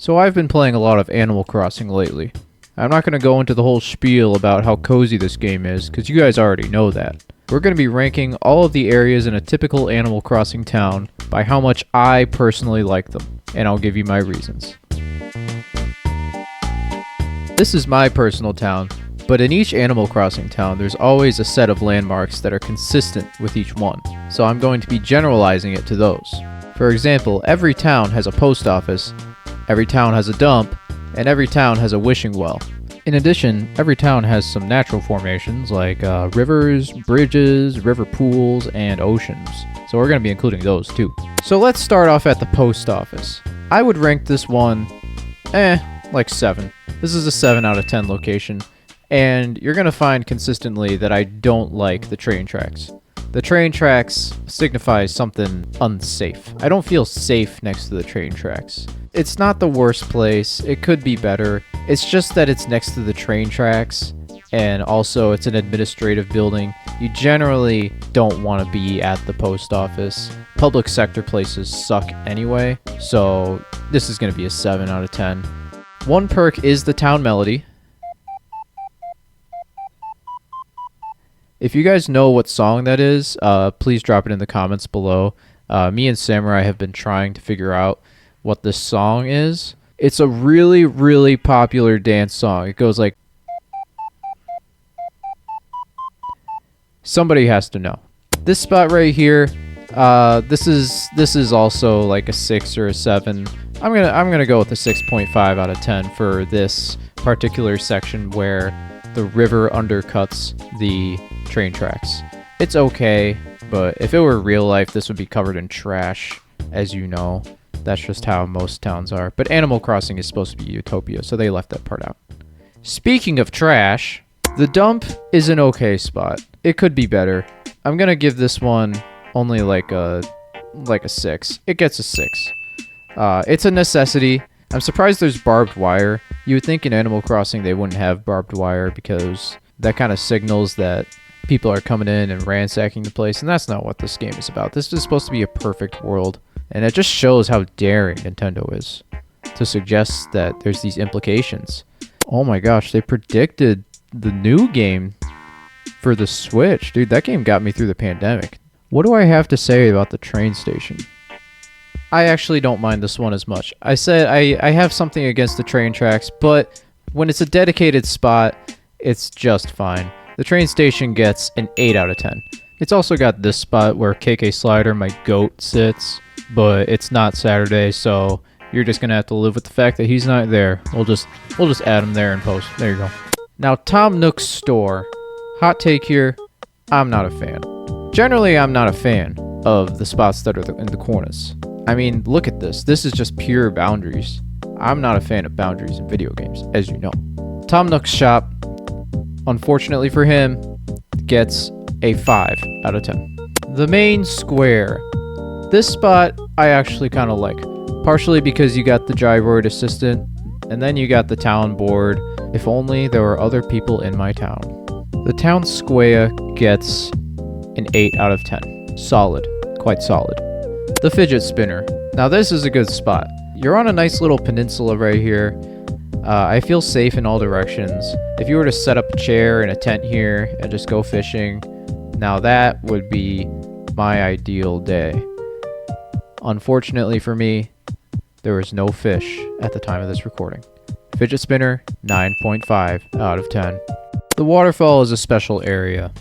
So I've been playing a lot of Animal Crossing lately. I'm not going to go into the whole spiel about how cozy this game is, because you guys already know that. We're going to be ranking all of the areas in a typical Animal Crossing town by how much I personally like them, and I'll give you my reasons. This is my personal town, but in each Animal Crossing town there's always a set of landmarks that are consistent with each one, so I'm going to be generalizing it to those. For example, every town has a post office, every town has a dump, and every town has a wishing well. In addition, every town has some natural formations like rivers, bridges, river pools, and oceans. So we're going to be including those too. So let's start off at the post office. I would rank this one, like 7. This is a 7 out of 10 location. And you're going to find consistently that I don't like the train tracks. The train tracks signify something unsafe. I don't feel safe next to the train tracks. It's not the worst place. It could be better. It's just that it's next to the train tracks, and also it's an administrative building. You generally don't want to be at the post office. Public sector places suck anyway, so this is going to be a 7 out of 10. One perk is the town melody. If you guys know what song that is, please drop it in the comments below. Me and Samurai have been trying to figure out what this song is. It's a really, really popular dance song. It goes like... Somebody has to know. This spot right here, this is also like a 6 or a 7. I'm gonna go with a 6.5 out of 10 for this particular section where the river undercuts the train tracks. It's okay, but if it were real life, this would be covered in trash, as you know. That's just how most towns are. But Animal Crossing is supposed to be utopia, so they left that part out. Speaking of trash, the dump is an okay spot. It could be better. I'm gonna give this one only like a 6. It gets a 6. It's a necessity. I'm surprised there's barbed wire. You would think in Animal Crossing they wouldn't have barbed wire because that kind of signals that people are coming in and ransacking the place, and that's not what this game is about. This is supposed to be a perfect world, and it just shows how daring Nintendo is to suggest that there's these implications. Oh my gosh, they predicted the new game for the Switch. Dude, that game got me through the pandemic. What do I have to say about the train station? I actually don't mind this one as much. I said I have something against the train tracks, but when it's a dedicated spot, it's just fine. The train station gets an 8 out of 10. It's also got this spot where KK Slider, my goat, sits, but it's not Saturday, so you're just gonna have to live with the fact that he's not there. We'll just add him there in post. There you go. Now, Tom Nook's store. Hot take here, I'm not a fan. Generally, I'm not a fan of the spots that are in the corners. I mean, look at this. This is just pure boundaries. I'm not a fan of boundaries in video games, as you know. Tom Nook's shop, unfortunately for him, gets a 5 out of 10. The main square. This spot I actually kind of like. Partially because you got the gyroid assistant, and then you got the town board. If only there were other people in my town. The town square gets an 8 out of 10. Solid. Quite solid. The fidget spinner. Now this is a good spot. You're on a nice little peninsula right here. I feel safe in all directions. If you were to set up a chair and a tent here and just go fishing, now that would be my ideal day. Unfortunately for me, there was no fish at the time of this recording. Fidget spinner, 9.5 out of 10. The waterfall is a special area.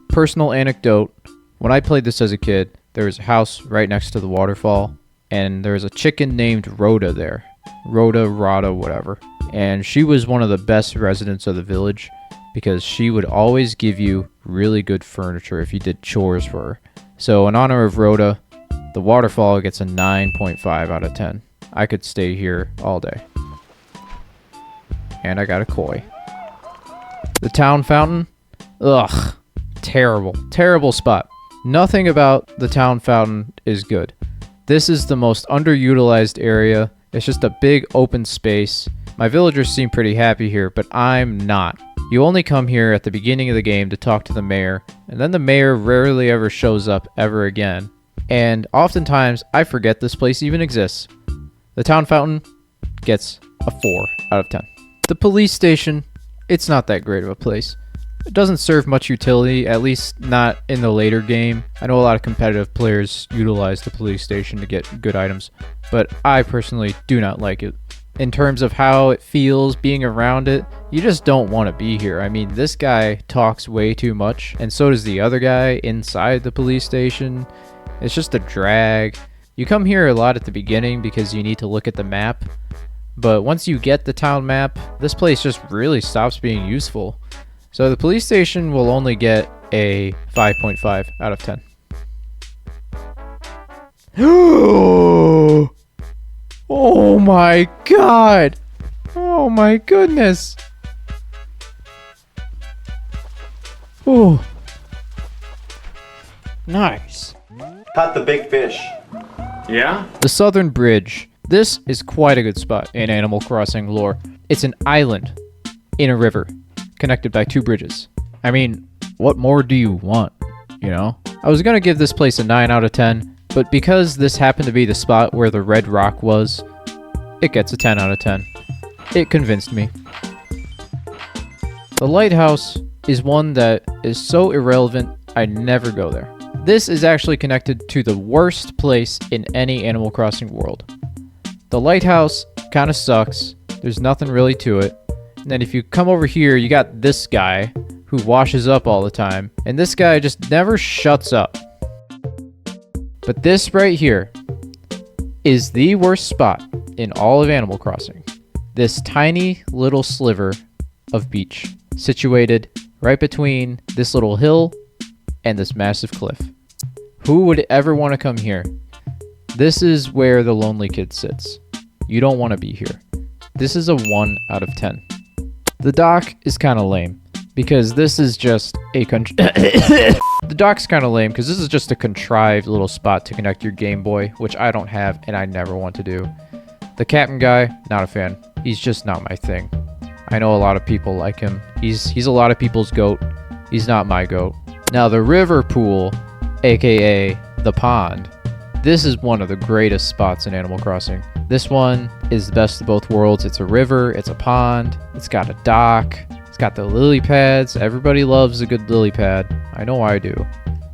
Personal anecdote, when I played this as a kid, there was a house right next to the waterfall, and there was a chicken named Rhoda there. Rhoda, whatever. And she was one of the best residents of the village because she would always give you really good furniture if you did chores for her. So in honor of Rhoda, the waterfall gets a 9.5 out of 10. I could stay here all day. And I got a koi. The town fountain? Ugh. Terrible. Terrible spot. Nothing about the town fountain is good. This is the most underutilized area. It's just a big open space. My villagers seem pretty happy here, but I'm not. You only come here at the beginning of the game to talk to the mayor, and then the mayor rarely ever shows up ever again. And oftentimes, I forget this place even exists. The town fountain, gets a 4 out of 10. The police station, it's not that great of a place. It doesn't serve much utility, at least not in the later game. I know a lot of competitive players utilize the police station to get good items, but I personally do not like it. In terms of how it feels being around it, you just don't want to be here. I mean, this guy talks way too much, and so does the other guy inside the police station. It's just a drag. You come here a lot at the beginning because you need to look at the map, but once you get the town map, this place just really stops being useful. So the police station will only get a 5.5 out of 10. Oh my god! Oh my goodness! Oh. Nice. Caught the big fish. Yeah? The Southern Bridge. This is quite a good spot in Animal Crossing lore. It's an island in a river, connected by 2 bridges. I mean, what more do you want, you know? I was gonna give this place a 9 out of 10, but because this happened to be the spot where the red rock was, it gets a 10 out of 10. It convinced me. The lighthouse is one that is so irrelevant, I never go there. This is actually connected to the worst place in any Animal Crossing world. The lighthouse kinda sucks, there's nothing really to it. And then if you come over here, you got this guy who washes up all the time. And this guy just never shuts up. But this right here is the worst spot in all of Animal Crossing. This tiny little sliver of beach situated right between this little hill and this massive cliff. Who would ever want to come here? This is where the lonely kid sits. You don't want to be here. This is a 1 out of 10. The dock is kind of lame because this is just a the dock's kind of lame because this is just a contrived little spot to connect your Game Boy, which I don't have and I never want to do. The captain guy, not a fan. He's just not my thing. I know a lot of people like him. He's a lot of people's goat. He's not my goat. Now the river pool, aka the pond, this is one of the greatest spots in Animal Crossing. This one is the best of both worlds. It's a river, it's a pond, it's got a dock, it's got the lily pads. Everybody loves a good lily pad. I know I do.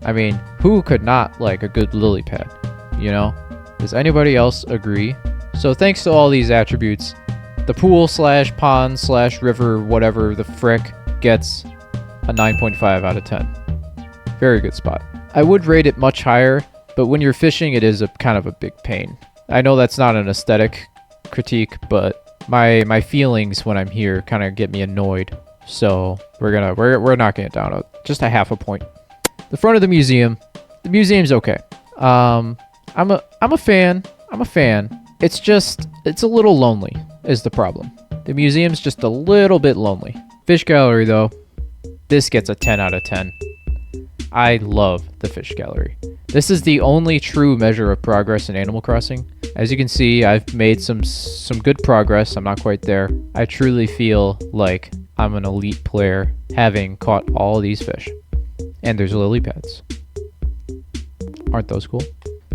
I mean, who could not like a good lily pad, you know? Does anybody else agree? So thanks to all these attributes, the pool slash pond slash river, whatever the frick, gets a 9.5 out of 10. Very good spot. I would rate it much higher, but when you're fishing, it is a kind of a big pain. I know that's not an aesthetic critique, but my feelings when I'm here kind of get me annoyed. So we're knocking it down just a half a point. The front of the museum's okay. I'm a fan. It's a little lonely is the problem. The museum's just a little bit lonely. Fish gallery though, this gets a 10 out of 10. I love the fish gallery. This is the only true measure of progress in Animal Crossing. As you can see, I've made some good progress. I'm not quite there. I truly feel like I'm an elite player having caught all these fish. And there's lily pads. Aren't those cool?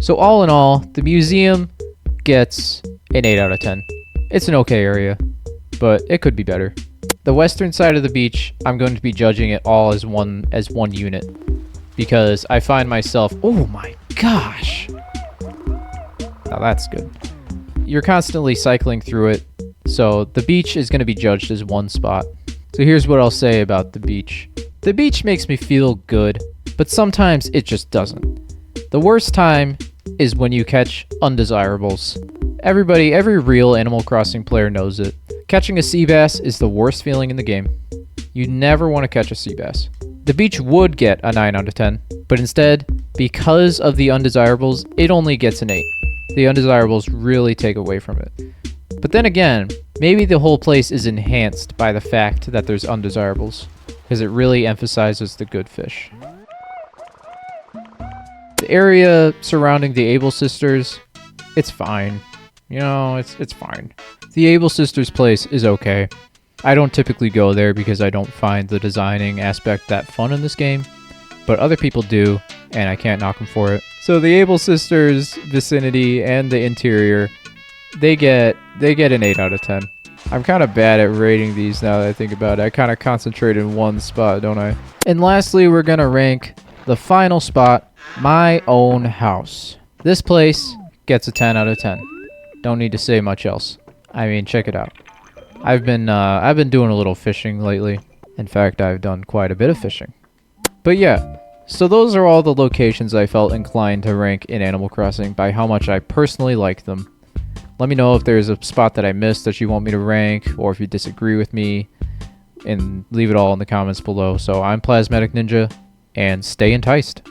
So all in all, the museum gets an 8 out of 10. It's an okay area, but it could be better. The western side of the beach, I'm going to be judging it all as one unit. Because I find myself, oh my gosh. Now that's good. You're constantly cycling through it, so the beach is going to be judged as one spot. So here's what I'll say about the beach. The beach makes me feel good, but sometimes it just doesn't. The worst time is when you catch undesirables. Every real Animal Crossing player knows it. Catching a sea bass is the worst feeling in the game. You never want to catch a sea bass. The beach would get a 9 out of 10, but instead, because of the undesirables, it only gets an 8. The undesirables really take away from it. But then again, maybe the whole place is enhanced by the fact that there's undesirables, because it really emphasizes the good fish. The area surrounding the Able Sisters, it's fine. You know, it's fine. The Able Sisters place is okay. I don't typically go there because I don't find the designing aspect that fun in this game, but other people do, and I can't knock them for it. So the Able Sisters vicinity and the interior, they get an 8 out of 10. I'm kind of bad at rating these now that I think about it. I kind of concentrate in one spot, don't I? And lastly, we're going to rank the final spot, my own house. This place gets a 10 out of 10. Don't need to say much else. I mean, check it out. I've been doing a little fishing lately. In fact, I've done quite a bit of fishing. But yeah, so those are all the locations I felt inclined to rank in Animal Crossing by how much I personally like them. Let me know if there's a spot that I missed that you want me to rank, or if you disagree with me, and leave it all in the comments below. So I'm Plasmatic Ninja, and stay enticed.